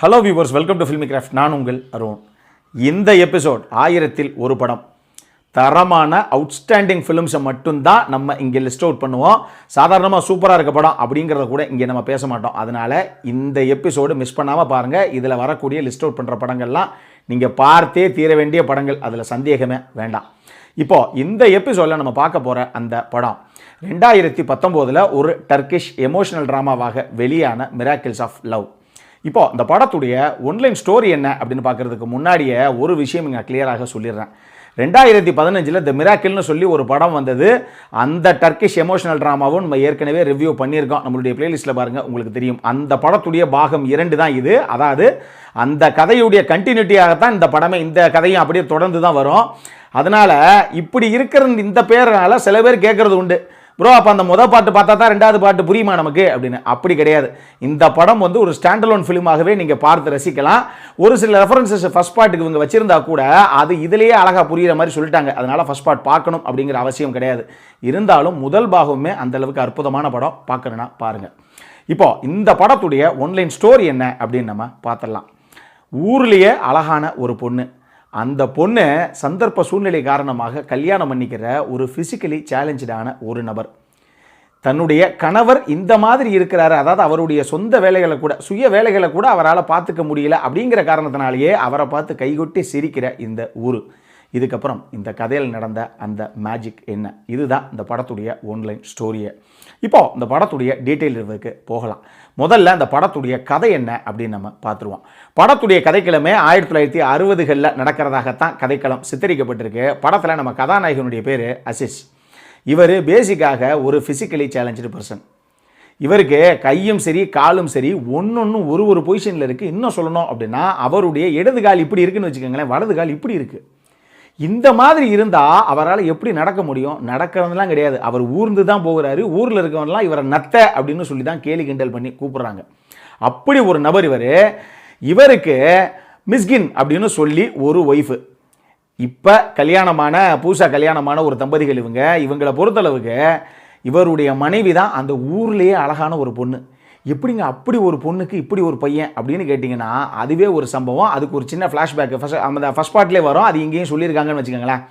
Hello viewers, welcome to filmi craft. நான் உங்கள் அருண். இந்த எபிசோட் 1000ல் ஒரு படம், தரமான அவுட்ஸ்டாண்டிங் ஃபிலிம்ஸை மட்டும்தான் நம்ம இங்கே லிஸ்ட் அவுட் பண்ணுவோம். சாதாரணமாக சூப்பராக இருக்க படம் அப்படிங்கிறத கூட இங்கே நம்ம பேச மாட்டோம். அதனால் இந்த எபிசோடு மிஸ் பண்ணாமல் பாருங்கள். இதில் வரக்கூடிய லிஸ்ட் அவுட் பண்ணுற படங்கள்லாம் நீங்கள் பார்த்தே தீர வேண்டிய படங்கள், அதில் சந்தேகமே வேண்டாம். இப்போது இந்த எபிசோடில் நம்ம பார்க்க போகிற அந்த படம் 2019 ஒரு டர்க்கிஷ் எமோஷனல் ட்ராமாவாக வெளியான மிராக்கிள்ஸ் ஆஃப் லவ். இப்போ இந்த படத்துடைய ஒன்லைன் ஸ்டோரி என்ன அப்படின்னு பார்க்கறதுக்கு முன்னாடியே ஒரு விஷயம் இங்கே கிளியராக சொல்லிடுறேன். 2015 த மிராக்கிள்னு சொல்லி ஒரு படம் வந்தது. அந்த டர்க்கிஷ் எமோஷனல் ட்ராமாவும் நம்ம ஏற்கனவே ரிவ்யூ பண்ணியிருக்கோம். நம்மளுடைய பிளேலிஸ்ட்டில் பாருங்கள், உங்களுக்கு தெரியும். அந்த படத்துடைய பாகம் 2 தான் இது. அதாவது அந்த கதையுடைய கண்டினியூட்டியாகத்தான் இந்த படமே, இந்த கதையும் அப்படியே தொடர்ந்து தான் வரும். அதனால் இப்படி இருக்கிற இந்த பேரால் சில பேர் கேட்குறது உண்டு, ப்ரோ அப்போ அந்த முதல் பாட்டு பார்த்தா தான் ரெண்டாவது பாட்டு புரியுமா நமக்கு அப்படின்னு. அப்படி கிடையாது. இந்த படம் ஒரு ஸ்டாண்டலோன் ஃபிலிமாகவே நீங்கள் பார்த்து ரசிக்கலாம். ஒரு சில ரெஃபரன்சஸ் ஃபர்ஸ்ட் பார்ட்டுக்கு இவங்க வச்சிருந்தா கூட அது இதிலேயே அழகாக புரிகிற மாதிரி சொல்லிட்டாங்க. அதனால் ஃபர்ஸ்ட் பார்ட் பார்க்கணும் அப்படிங்கிற அவசியம் கிடையாது. இருந்தாலும் முதல் பாகமே அந்தளவுக்கு அற்புதமான படம். பார்க்கணுன்னா பாருங்கள். இப்போ இந்த படத்துடைய ஒன்லைன் ஸ்டோரி என்ன அப்படின்னு நம்ம பார்த்துடலாம். ஊர்லேயே அழகான ஒரு பொண்ணு, அந்த பொண்ணு சந்தர்ப்ப சூழ்நிலை காரணமாக கல்யாணம் பண்ணிக்கிற ஒரு ஃபிசிக்கலி சேலஞ்சடான ஒரு நபர். தன்னுடைய கணவர் இந்த மாதிரி இருக்கிறாரு, அதாவது அவருடைய சொந்த வேலைகளை கூட, சுய வேலைகளை கூட அவரால் பார்த்துக்க முடியல அப்படிங்கிற காரணத்தினாலேயே அவரை பார்த்து கைகொட்டி சிரிக்கிற இந்த ஊர். இதுக்கப்புறம் இந்த கதையில் நடந்த அந்த மேஜிக் என்ன, இதுதான் இந்த படத்துடைய ஒன்லைன் ஸ்டோரியை. இப்போது இந்த படத்துடைய டீட்டெயில் ரிவ்யூக்கு போகலாம். முதல்ல இந்த படத்துடைய கதை என்ன அப்படின்னு நம்ம பார்த்துருவோம். படத்துடைய கதைக்கிழமை 1960களில் நடக்கிறதாகத்தான் கதைக்களம் சித்தரிக்கப்பட்டிருக்கு. படத்தில் நம்ம கதாநாயகனுடைய பேர் அசிஸ். இவர் பேசிக்காக ஒரு ஃபிசிக்கலி சேலஞ்சு பர்சன். இவருக்கு கையும் சரி காலும் சரி ஒன்று ஒரு பொசிஷனில் இருக்குது. இன்னும் சொல்லணும் அப்படின்னா அவருடைய இடது கால் இப்படி இருக்குன்னு வச்சுக்கோங்களேன், வலது கால் இப்படி இருக்குது. இந்த மாதிரி இருந்தால் அவரால் எப்படி நடக்க முடியும்? நடக்கிறதுலாம் கிடையாது. அவர் ஊர்ந்து தான் போகிறாரு. ஊரில் இருக்கவங்கலாம் இவரை நத்த அப்படின்னு சொல்லி தான் கேலி கிண்டல் பண்ணி கூப்பிட்றாங்க. அப்படி ஒரு நபர் இவர். இவருக்கு மிஸ்கின் அப்படின்னு சொல்லி ஒரு ஒய்ஃபு. இப்போ புதுசாக கல்யாணமான ஒரு தம்பதிகள் இவங்களை பொறுத்தளவுக்கு இவருடைய மனைவி தான் அந்த ஊர்லேயே அழகான ஒரு பொண்ணு. எப்படிங்க அப்படி ஒரு பொண்ணுக்கு இப்படி ஒரு பையன் அப்படின்னு கேட்டிங்கன்னா அதுவே ஒரு சம்பவம். அதுக்கு ஒரு சின்ன ஃப்ளாஷ்பேக் அந்த ஃபர்ஸ்ட் பார்ட்லேயே வரும். அது இங்கேயும் சொல்லியிருக்காங்கன்னு வச்சுக்கோங்களேன்.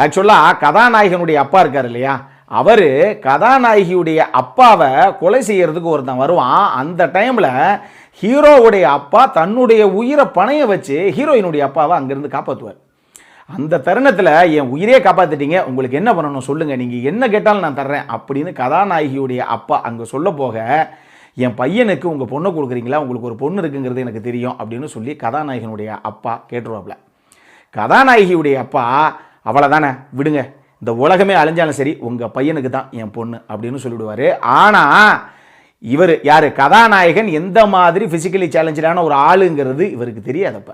ஆக்சுவலாக கதாநாயகனுடைய அப்பா இருக்கார் இல்லையா, அவர் கதாநாயகியுடைய அப்பாவை கொலை செய்கிறதுக்கு ஒருத்தன் வருவான். அந்த டைமில் ஹீரோவுடைய அப்பா தன்னுடைய உயிரை பணைய வச்சு ஹீரோயினுடைய அப்பாவை அங்கேருந்து காப்பாற்றுவார். அந்த தருணத்தில் என் உயிரே காப்பாற்றிட்டீங்க, உங்களுக்கு என்ன பண்ணணும் சொல்லுங்கள், நீங்கள் என்ன கேட்டாலும் நான் தர்றேன் அப்படின்னு கதாநாயகியுடைய அப்பா அங்கே சொல்ல போக, என் பையனுக்கு உங்கள் பொண்ணை கொடுக்குறீங்களா, உங்களுக்கு ஒரு பொண்ணு இருக்குங்கிறது எனக்கு தெரியும் அப்படின்னு சொல்லி கதாநாயகனுடைய அப்பா கேட்டுருவாப்ல. கதாநாயகியுடைய அப்பா அவளை தானே விடுங்க, இந்த உலகமே அழிஞ்சாலும் சரி உங்கள் பையனுக்கு தான் என் பொண்ணு அப்படின்னு சொல்லிவிடுவார். ஆனால் இவர் யார், கதாநாயகன் எந்த மாதிரி ஃபிசிக்கலி சேலஞ்சடான ஒரு ஆளுங்கிறது இவருக்கு தெரியாதப்ப.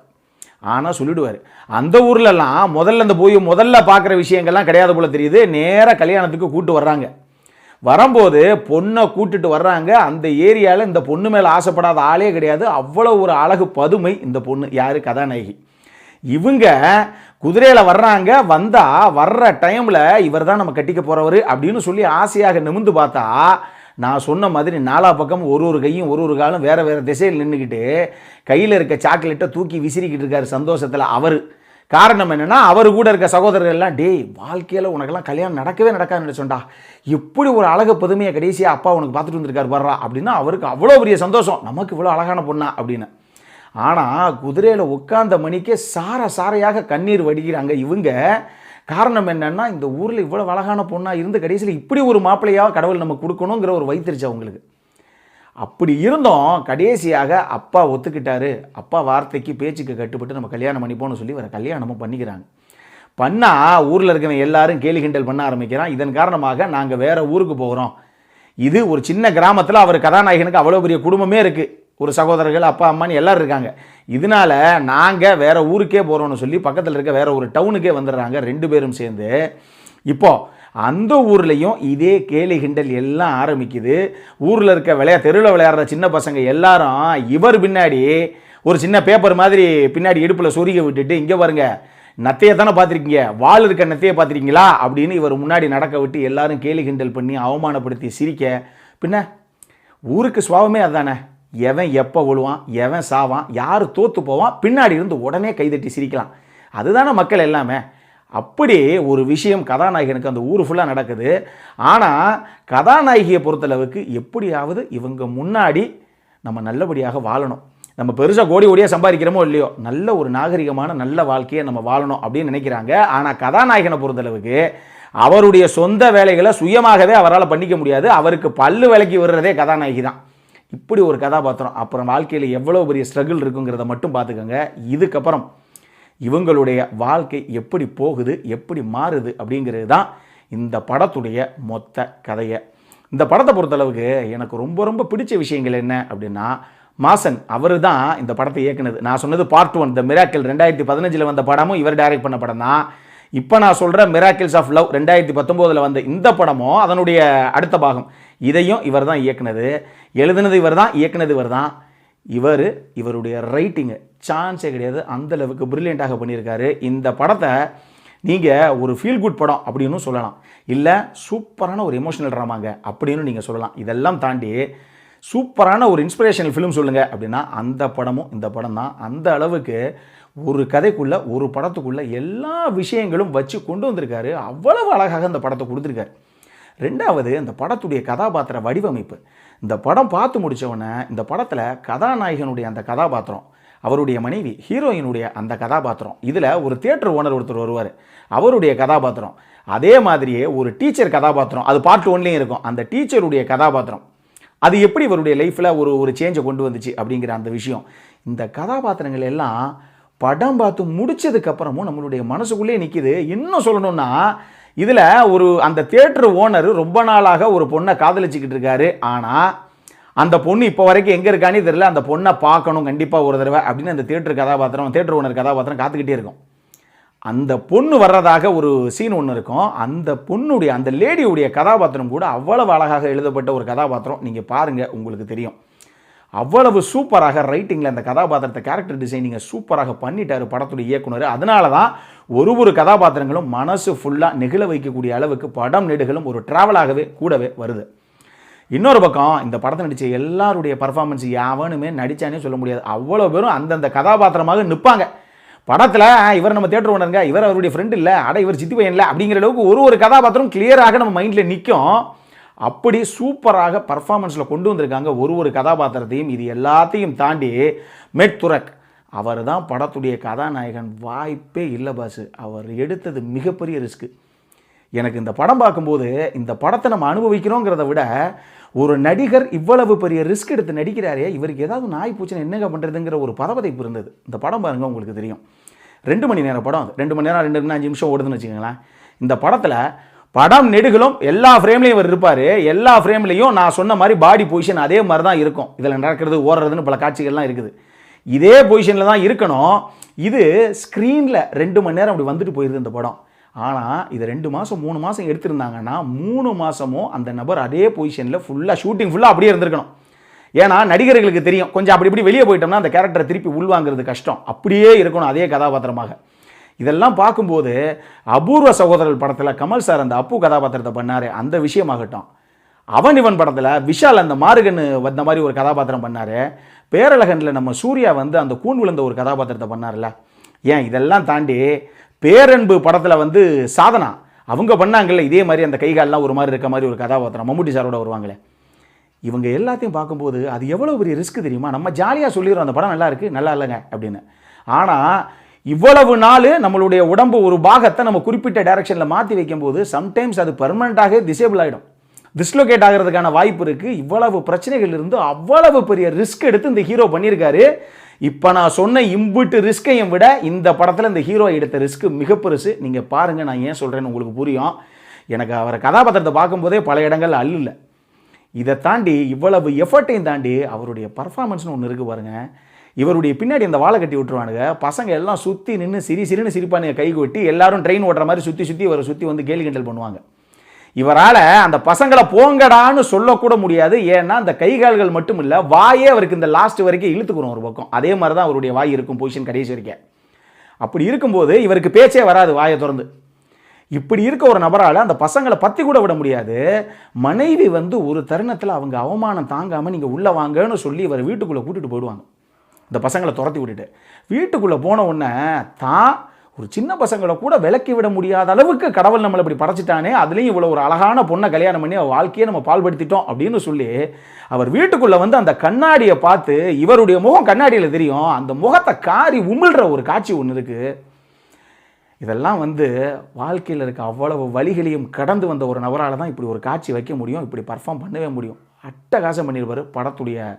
ஆனால் சொல்லிவிடுவார். அந்த ஊர்லலாம் முதல்ல பார்க்குற விஷயங்கள்லாம் கிடையாது போல தெரியுது. நேராக கல்யாணத்துக்கு கூட்டு வர்றாங்க. வரும்போது பொண்ணை கூட்டுட்டு வர்றாங்க. அந்த ஏரியாவில் இந்த பொண்ணு மேலே ஆசைப்படாத ஆளே கிடையாது. அவ்வளோ ஒரு அழகு பதுமை இந்த பொண்ணு. யார், கதாநாயகி. இவங்க குதிரையில் வர்றாங்க. வர்ற டைமில் இவர் தான் நம்ம கட்டிக்க போகிறவர் அப்படின்னு சொல்லி ஆசையாக நிமிந்து பார்த்தா, நான் சொன்ன மாதிரி நாலா பக்கம் ஒரு கையும் ஒரு காலும் வேறு வேறு திசையில் நின்றுக்கிட்டு கையில் இருக்க சாக்லேட்டை தூக்கி விசிறிக்கிட்டு இருக்காரு சந்தோஷத்தில் அவர். காரணம் என்னென்னா அவர் கூட இருக்க சகோதரர்கள் எல்லாம், டேய் வாழ்க்கையில் உனக்கெல்லாம் கல்யாணம் நடக்கவே நடக்காதுன்னு சொன்னா, இப்படி ஒரு அழகு பதுமையை கடைசியாக அப்பா உனக்கு பார்த்துட்டு வந்திருக்காரு வர்றா அப்படின்னா அவருக்கு அவ்வளோ பெரிய சந்தோஷம், நமக்கு இவ்வளோ அழகான பொண்ணா அப்படின்னு. ஆனால் குதிரையில் உட்கார்ந்த மணிக்கே சாரையாக கண்ணீர் வடிக்கிறாங்க இவங்க. காரணம் என்னென்னா இந்த ஊரில் இவ்வளோ அழகான பொண்ணாக இருந்து கடைசியில் இப்படி ஒரு மாப்பிள்ளையாக கடவுள் நமக்கு கொடுக்கணுங்கிற ஒரு வைத்திருச்சு அவங்களுக்கு. அப்படி இருந்தோம் கடைசியாக அப்பா ஒத்துக்கிட்டாரு. அப்பா வார்த்தைக்கு பேச்சுக்கு கட்டுப்பட்டு நம்ம கல்யாணம் பண்ணிப்போன்னு சொல்லி வர கல்யாணமும் பண்ணிக்கிறாங்க. பண்ணால் ஊரில் இருக்கவங்க எல்லாரும் கேலி கிண்டல் பண்ண ஆரம்பிக்கிறான். இதன் காரணமாக நாங்கள் வேறு ஊருக்கு போகிறோம். இது ஒரு சின்ன கிராமத்தில் அவர் கதாநாயகனுக்கு அவ்வளோ பெரிய குடும்பமே இருக்குது. ஒரு சகோதரர்கள் அப்பா அம்மான்னு எல்லோரும் இருக்காங்க. இதனால் நாங்கள் வேறு ஊருக்கே போகிறோன்னு சொல்லி பக்கத்தில் இருக்க வேறு ஒரு டவுனுக்கே வந்துடுறாங்க 2 பேரும் சேர்ந்து. இப்போது அந்த ஊர்லேயும் இதே கேலி கிண்டல் எல்லாம் ஆரம்பிக்குது. ஊரில் இருக்க தெருவில் விளையாடுற சின்ன பசங்க எல்லாரும் இவர் பின்னாடி ஒரு சின்ன பேப்பர் மாதிரி பின்னாடி இடுப்பில் சொருக விட்டுட்டு, இங்கே பாருங்க நத்தையை தானே பார்த்துருக்கீங்க, வால் இருக்க நத்தையை பார்த்துருக்கீங்களா அப்படின்னு இவர் முன்னாடி நடக்க விட்டு எல்லாரும் கேலி கிண்டல் பண்ணி அவமானப்படுத்தி சிரிக்க. பின்ன ஊருக்கு சுவாபமே அதுதானே, எவன் எப்போ விழுவான், எவன் சாவான், யார் தோற்று போவான், பின்னாடி இருந்து உடனே கைதட்டி சிரிக்கலாம். அதுதானே மக்கள் எல்லாமே. அப்படி ஒரு விஷயம் கதாநாயகனுக்கு அந்த ஊர் ஃபுல்லாக நடக்குது. ஆனால் கதாநாயகியை பொறுத்தளவுக்கு எப்படியாவது இவங்க முன்னாடி நம்ம நல்லபடியாக வாழணும், நம்ம பெருசாக கோடி கோடியாக சம்பாதிக்கிறோமோ இல்லையோ, நல்ல ஒரு நாகரிகமான நல்ல வாழ்க்கையை நம்ம வாழணும் அப்படின்னு நினைக்கிறாங்க. ஆனால் கதாநாயகனை பொறுத்தளவுக்கு அவருடைய சொந்த வேலைகளை சுயமாகவே அவரால் பண்ணிக்க முடியாது. அவருக்கு பல்லு விலைக்கு விடுறதே கதாநாயகி தான். இப்படி ஒரு கதாபாத்திரம். அப்புறம் வாழ்க்கையில் எவ்வளோ பெரிய ஸ்ட்ரகிள் இருக்குங்கிறத மட்டும் பார்த்துக்கோங்க. இதுக்கப்புறம் இவங்களுடைய வாழ்க்கை எப்படி போகுது, எப்படி மாறுது அப்படிங்கிறது தான் இந்த படத்துடைய மொத்த கதையை. இந்த படத்தை பொறுத்தளவுக்கு எனக்கு ரொம்ப ரொம்ப பிடிச்ச விஷயங்கள் என்ன அப்படின்னா, மாசன் அவர் தான் இந்த படத்தை இயக்குனது. நான் சொன்னது பார்ட் 1 த மிராக்கிள் 2015 வந்த படமும் இவர் டைரக்ட் பண்ண படம் தான். இப்போ நான் சொல்கிற மிராக்கிள்ஸ் ஆஃப் லவ் 2019 வந்த இந்த படமும் அதனுடைய அடுத்த பாகம், இதையும் இவர் தான் இயக்குனது. எழுதுனது இவர் தான், இயக்குனது இவர் தான். இவருடைய ரைட்டிங்கு சான்ஸே கிடையாது, அந்தளவுக்கு பிரில்லியண்ட்டாக பண்ணியிருக்காரு. இந்த படத்தை நீங்கள் ஒரு ஃபீல் குட் படம் அப்படின்னு சொல்லலாம், இல்லை சூப்பரான ஒரு எமோஷனல் ட்ராமாங்க அப்படின்னு நீங்கள் சொல்லலாம். இதெல்லாம் தாண்டி சூப்பரான ஒரு இன்ஸ்பிரேஷனல் ஃபிலிம் சொல்லுங்கள் அப்படின்னா அந்த படமும் இந்த படம் தான். அந்த அளவுக்கு ஒரு கதைக்குள்ளே ஒரு படத்துக்குள்ளே எல்லா விஷயங்களும் வச்சு கொண்டு வந்திருக்காரு. அவ்வளவு அழகாக அந்த படத்தை கொடுத்துருக்காரு. ரெண்டாவது, இந்த படத்துடைய கதாபாத்திர வடிவமைப்பு. இந்த படம் பார்த்து முடித்தவொடனே இந்த படத்தில் கதாநாயகனுடைய அந்த கதாபாத்திரம், அவருடைய மனைவி ஹீரோயினுடைய அந்த கதாபாத்திரம், இதில் ஒரு தியேட்டர் ஓனர் ஒருத்தர் வருவார், அவருடைய கதாபாத்திரம், அதே மாதிரியே ஒரு டீச்சர் கதாபாத்திரம், அது பார்ட் 1லேயும் இருக்கும். அந்த டீச்சருடைய கதாபாத்திரம் அது எப்படி இவருடைய லைஃப்பில் ஒரு சேஞ்சை கொண்டு வந்துச்சு அப்படிங்கிற அந்த விஷயம், இந்த கதாபாத்திரங்கள் எல்லாம் படம் பார்த்து முடிச்சதுக்கப்புறமும் நம்மளுடைய மனசுக்குள்ளே நிற்கிது. இன்னும் சொல்லணும்னா, இதில் அந்த தியேட்டர் ஓனர் ரொம்ப நாளாக ஒரு பொண்ணை காதலிச்சுக்கிட்டு இருக்காரு. ஆனால் அந்த பொண்ணு இப்போ வரைக்கும் எங்கே இருக்கானே தெரியல. அந்த பொண்ணை பார்க்கணும் கண்டிப்பாக ஒரு தடவை அப்படின்னு அந்த தியேட்டர் ஓனர் கதாபாத்திரம் காத்துக்கிட்டே இருக்கும். அந்த பொண்ணு வர்றதாக ஒரு சீன் ஒன்று இருக்கும். அந்த லேடியுடைய கதாபாத்திரம் கூட அவ்வளவு அழகாக எழுதப்பட்ட ஒரு கதாபாத்திரம். நீங்கள் பாருங்கள், உங்களுக்கு தெரியும். அவ்வளவு சூப்பராக ரைட்டிங்கில் அந்த கதாபாத்திரத்தை கேரக்டர் டிசைனிங்கை சூப்பராக பண்ணிட்டார் படத்துடைய இயக்குனர். அதனால தான் ஒரு கதாபாத்திரங்களும் மனசு ஃபுல்லாக நெகிழ வைக்கக்கூடிய அளவுக்கு படம் நெடுகளும் ஒரு ட்ராவலாகவே கூடவே வருது. இன்னொரு பக்கம், இந்த படத்தை நடித்த எல்லாருடைய பர்ஃபார்மன்ஸ் யாவனுமே நடித்தானே சொல்ல முடியாது. அவ்வளோ பேரும் அந்தந்த கதாபாத்திரமாக நிற்பாங்க. படத்தில் இவர் நம்ம தியேட்டர் ஓனருங்க, இவர் அவருடைய ஃப்ரெண்ட் இல்லை, இவர் சித்தி பையன் இல்லை அப்படிங்கிற அளவுக்கு ஒரு கதாபாத்திரம் கிளியராக நம்ம மைண்டில் நிற்கும். அப்படி சூப்பராக பர்ஃபார்மன்ஸில் கொண்டு வந்திருக்காங்க ஒரு கதாபாத்திரத்தையும். இது எல்லாத்தையும் தாண்டி மெட்துரக் அவர் தான் படத்துடைய கதாநாயகன். வாய்ப்பே இல்லை பாஸ். அவர் எடுத்தது மிகப்பெரிய ரிஸ்க்கு. எனக்கு இந்த படம் பார்க்கும்போது இந்த படத்தை நம்ம அனுபவிக்கிறோங்கிறத விட ஒரு நடிகர் இவ்வளவு பெரிய ரிஸ்க் எடுத்து நடிக்கிறாரே, இவருக்கு ஏதாவது நாய் பூச்சினை என்னங்க பண்ணுறதுங்கிற ஒரு பரபதைப்பு இருந்தது. இந்த படம் பாருங்கள், உங்களுக்கு தெரியும். 2 மணி நேரம் படம். 2 மணி நேரம் 2-5 நிமிஷம் ஓடுதுன்னு வச்சுக்கோங்களேன். இந்த படத்தில் படம் நெடுகளும் எல்லா ஃப்ரேம்லையும் இவர் இருப்பார். எல்லா ஃப்ரேம்லையும் நான் சொன்ன மாதிரி பாடி பொசிஷன் அதே மாதிரி தான் இருக்கும். இதில் நடக்கிறது, ஓடுறதுன்னு பல காட்சிகள்லாம் இருக்குது. இதே பொசிஷனில் தான் இருக்கணும். இது ஸ்க்ரீனில் 2 மணி நேரம் அப்படி வந்துட்டு போயிருது இந்த படம். ஆனால் இது 2 மாதம் 3 மாதம் எடுத்திருந்தாங்கன்னா 3 மாதமும் அந்த நபர் அதே பொசிஷனில் ஃபுல்லாக ஷூட்டிங் ஃபுல்லாக அப்படியே இருந்திருக்கணும். ஏன்னா நடிகர்களுக்கு தெரியும், கொஞ்சம் அப்படி இப்படி வெளியே போயிட்டோம்னா அந்த கேரக்டரை திருப்பி உள்வாங்கிறது கஷ்டம். அப்படியே இருக்கணும் அதே கதாபாத்திரமாக. இதெல்லாம் பார்க்கும்போது அபூர்வ சகோதரர்கள் படத்தில் கமல் சார் அந்த அப்பு கதாபாத்திரத்தை பண்ணார், அந்த விஷயமாகட்டும். அவன் இவன் படத்தில் விஷால் அந்த மாறுகன்னு வந்த மாதிரி ஒரு கதாபாத்திரம் பண்ணார். பேரழகனில் நம்ம சூர்யா அந்த கூன் விழுந்த ஒரு கதாபாத்திரத்தை பண்ணார்ல. ஏன் இதெல்லாம் தாண்டி பேரன்பு படத்தில் சாதனா அவங்க பண்ணாங்கல்ல இதே மாதிரி அந்த கைகாலெலாம் ஒரு மாதிரி இருக்க மாதிரி ஒரு கதாபாத்திரம் மம்முட்டி சாரோட வருவாங்களே. இவங்க எல்லாத்தையும் பார்க்கும்போது அது எவ்வளோ பெரிய ரிஸ்க் தெரியுமா. நம்ம ஜாலியாக சொல்லிடுறோம் அந்த படம் நல்லா இருக்குது, நல்லா இல்லைங்க அப்படின்னு. ஆனால் இவ்வளவு நாள் நம்மளுடைய உடம்பு ஒரு பாகத்தை நம்ம குறிப்பிட்ட டைரக்ஷனில் மாற்றி வைக்கும்போது சம்டைம்ஸ் அது பெர்மனண்ட்டாக டிசேபிள் ஆகிடும், டிஸ்லோகேட் ஆகிறதுக்கான வாய்ப்பு இருக்குது. இவ்வளவு பிரச்சனைகள் இருந்து அவ்வளவு பெரிய ரிஸ்க் எடுத்து இந்த ஹீரோ பண்ணியிருக்காரு. இப்போ நான் சொன்ன இம்புட்டு ரிஸ்கையும் விட இந்த படத்தில் இந்த ஹீரோ எடுத்த ரிஸ்க் மிக பெருசு. நீங்கள் பாருங்கள், நான் ஏன் சொல்கிறேன்னு உங்களுக்கு புரியும். எனக்கு அவரை கதாபாத்திரத்தை பார்க்கும்போதே பல இடங்கள் அல்ல. இதை தாண்டி இவ்வளவு எஃபர்ட்டையும் தாண்டி அவருடைய பர்ஃபார்மன்ஸ்னு ஒன்று இருக்குது பாருங்கள். இவருடைய பின்னாடி இந்த வாழை கட்டி விட்டுருவானுங்க. பசங்க எல்லாம் சுற்றி நின்று சிரின்னு சிரிப்பானுங்க, கை கொட்டி எல்லாரும் ட்ரெயின் ஓட்டுற மாதிரி சுற்றி இவரை சுற்றி கேலி கிண்டல் பண்ணுவாங்க. இவரால் அந்த பசங்களை போங்கடான்னு சொல்லக்கூட முடியாது. ஏன்னா அந்த கைகால்கள் மட்டும் இல்லை, வாயே அவருக்கு இந்த லாஸ்ட் வரைக்கும் இழுத்துக்கிறோம் ஒரு பக்கம். அதே மாதிரி தான் அவருடைய வாய் இருக்கும் பொசிஷன் கடைசி வரைக்கும். அப்படி இருக்கும்போது இவருக்கு பேச்சே வராது வாயை திறந்து. இப்படி இருக்க ஒரு நபரால் அந்த பசங்களை பற்றி கூட விட முடியாது. மனைவி வந்து ஒரு தருணத்தில் அவங்க அவமானம் தாங்காமல் நீங்கள் உள்ளே வாங்கன்னு சொல்லி இவர் வீட்டுக்குள்ளே கூட்டிகிட்டு போயிடுவாங்க. இந்த பசங்களை துரத்தி விட்டுட்டு வீட்டுக்குள்ளே போன உடனே தான் ஒரு சின்ன பசங்களை கூட விலக்கி விட முடியாத அளவுக்கு கடவுள் நம்மளை இப்படி படைச்சிட்டானே, அதுலேயும் இவ்வளோ ஒரு அழகான பொண்ணை கல்யாணம் பண்ணி அவள் வாழ்க்கையை நம்ம பால்படுத்திட்டோம் அப்படின்னு சொல்லி அவர் வீட்டுக்குள்ளே வந்து அந்த கண்ணாடியை பார்த்து, இவருடைய முகம் கண்ணாடியில் தெரியும், அந்த முகத்தை காரி உமிழ்கிற ஒரு காட்சி ஒன்று இருக்குது. இதெல்லாம் வந்து வாழ்க்கையில் இருக்க அவ்வளவு வழிகளையும் கடந்து வந்த ஒரு நபரால் தான் இப்படி ஒரு காட்சி வைக்க முடியும், இப்படி பர்ஃபார்ம் பண்ணவே முடியும். அட்டகாசம் பண்ணிடுவார். படத்துடைய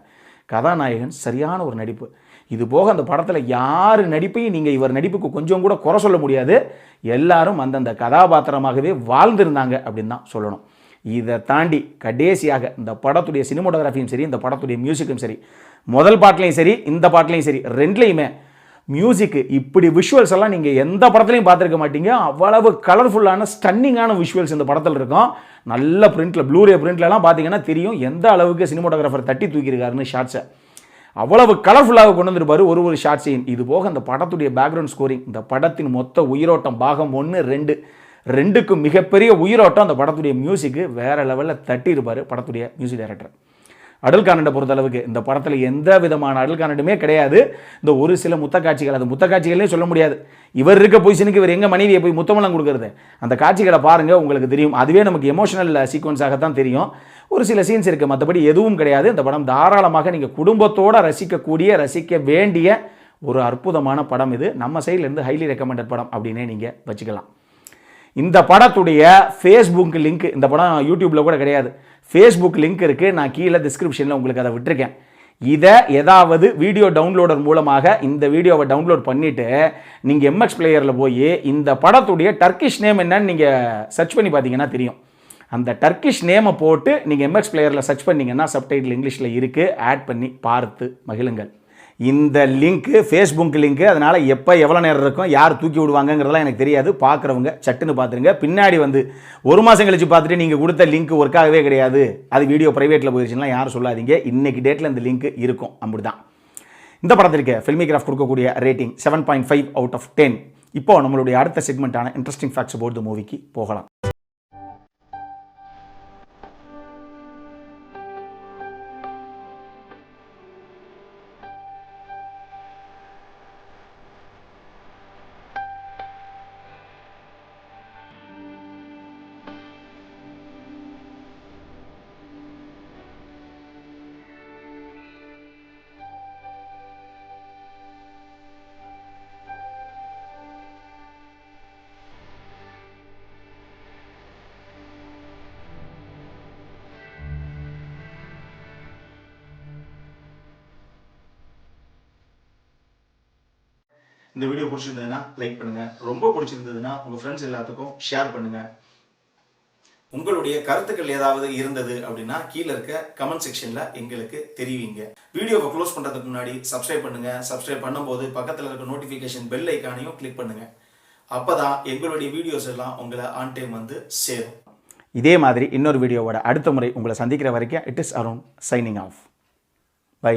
கதாநாயகன் சரியான ஒரு நடிப்பு. இது போக அந்த படத்தில் யார் நடிப்பையும் நீங்கள் இவர் நடிப்புக்கு கொஞ்சம் கூட குறை சொல்ல முடியாது. எல்லாரும் அந்தந்த கதாபாத்திரமாகவே வாழ்ந்திருந்தாங்க அப்படின்னு தான் சொல்லணும். இதை தாண்டி கடைசியாக இந்த படத்துடைய சினிமோட்டோகிராஃபியும் சரி, இந்த படத்துடைய மியூசிக்கும் சரி, முதல் பாட்டிலையும் சரி இந்த பாட்டிலையும் சரி, ரெண்டுலேயுமே மியூசிக்கு இப்படி விஷுவல்ஸ் எல்லாம் நீங்கள் எந்த படத்துலையும் பார்த்துருக்க மாட்டீங்க. அவ்வளவு கலர்ஃபுல்லான ஸ்டன்னிங்கான விஷுவல்ஸ் இந்த படத்தில் இருக்கும். நல்ல பிரிண்டில், ப்ளூரே பிரிண்ட்லலாம் பார்த்தீங்கன்னா தெரியும் எந்த அளவுக்கு சினிமோட்டோகிராஃபர் தட்டி தூக்கியிருக்காருன்னு ஷார்ட்ஸை. அவ்வளவு கலர்ஃபுல்லாக கொண்டு வந்துருப்பார் ஒரு ஷார்ட் சீன். இது போக அந்த படத்துடைய பேக்ரவுண்ட் ஸ்கோரிங், இந்த படத்தின் மொத்த உயிரோட்டம் பாகம் 1, 2க்கும் மிகப்பெரிய உயிரோட்டம் அந்த படத்துடைய மியூசிக்கு வேறு லெவலில் தட்டியிருப்பார் படத்துடைய மியூசிக் டைரக்டர். அடல் கானண்டை பொறுத்தளவுக்கு இந்த படத்தில் எந்த விதமான அடல் கானண்டுமே கிடையாது. இந்த ஒரு சில முத்தக்காட்சிகள், அது முத்தக்காட்சிகளே சொல்ல முடியாது. இவர் இருக்க பொசிஷனுக்கு இவர் எங்கள் மனைவியை போய் முத்தமெல்லாம் கொடுக்குறது, அந்த காட்சிகளை பாருங்கள், உங்களுக்கு தெரியும். அதுவே நமக்கு எமோஷனல் சீக்வன்ஸாகத்தான் தெரியும். ஒரு சில சீன்ஸ் இருக்குது, மற்றபடி எதுவும் கிடையாது. இந்த படம் தாராளமாக நீங்கள் குடும்பத்தோடு ரசிக்க வேண்டிய ஒரு அற்புதமான படம். இது நம்ம சைட்லேருந்து ஹைலி ரெக்கமெண்டட் படம் அப்படின்னே நீங்கள் வச்சுக்கலாம். இந்த படத்துடைய ஃபேஸ்புக் லிங்க், இந்த படம் யூடியூப்பில் கூட கிடையாது, ஃபேஸ்புக் லிங்க் இருக்குது. நான் கீழே டிஸ்கிரிப்ஷனில் உங்களுக்கு அதை விட்டுருக்கேன். இதை ஏதாவது வீடியோ டவுன்லோடர் மூலமாக இந்த வீடியோவை டவுன்லோட் பண்ணிவிட்டு நீங்கள் எம்எக்ஸ் பிளேயரில் போய் இந்த படத்துடைய டர்க்கிஷ் நேம் என்னன்னு நீங்கள் சர்ச் பண்ணி பார்த்தீங்கன்னா தெரியும். அந்த டர்க்கிஷ் நேமை போட்டு நீங்கள் எம்எக்ஸ் பிளேயரில் சர்ச் பண்ணிங்கன்னா சப்டைட்டில் இங்கிலீஷில் இருக்குது, ஆட் பண்ணி பார்த்து மகிழுங்கள். இந்த லிங்க்கு ஃபேஸ்புக் லிங்க்கு, அதனால் எப்போ எவ்வளோ நேரம் இருக்கும், யார் தூக்கி விடுவாங்கங்கிறதெல்லாம் எனக்கு தெரியாது. பார்க்குறவங்க சட்டுன்னு பார்த்துருங்க. பின்னாடி வந்து ஒரு மாதம் கழிச்சு பார்த்துட்டு நீங்கள் கொடுத்த லிங்க் ஒர்க் ஆகவே கிடையாது, அது வீடியோ ப்ரைவேட்டில் போயிடுச்சுன்னா யாரும் சொல்லாதீங்க. இன்றைக்கி டேட்டில் இந்த லிங்க் இருக்கும். அப்படி தான் இந்த படத்திற்கு ஃபில்மிகிராஃப்ட் கொடுக்கக்கூடிய ரேட்டிங் 7.5 out of 10. இப்போ நம்மளுடைய அடுத்த செக்மெண்ட்டான இன்ட்ரெஸ்டிங் ஃபேக்ட்ஸ் அபவுட் தி மூவிக்கு போகலாம். இந்த வீடியோ பிடிச்சிருந்ததுன்னா லைக் பண்ணுங்கள், ரொம்ப பிடிச்சிருந்ததுன்னா உங்கள் ஃப்ரெண்ட்ஸ் எல்லாத்துக்கும் ஷேர் பண்ணுங்கள். உங்களுடைய கருத்துக்கள் ஏதாவது இருந்தது அப்படின்னா கீழே இருக்க கமெண்ட் செக்ஷனில் எங்களுக்கு தெரிவிங்க. வீடியோவை க்ளோஸ் பண்ணுறதுக்கு முன்னாடி சப்ஸ்கிரைப் பண்ணுங்கள். சப்ஸ்கிரைப் பண்ணும்போது பக்கத்தில் இருக்க நோட்டிஃபிகேஷன் பெல் ஐக்கானையும் கிளிக் பண்ணுங்கள். அப்போ தான் எங்களுடைய வீடியோஸ் எல்லாம் உங்களை ஆன் டைம் வந்து சேரும். இதே மாதிரி இன்னொரு வீடியோவோட அடுத்த முறை உங்களை சந்திக்கிற வரைக்கும் it is Arun signing off. By.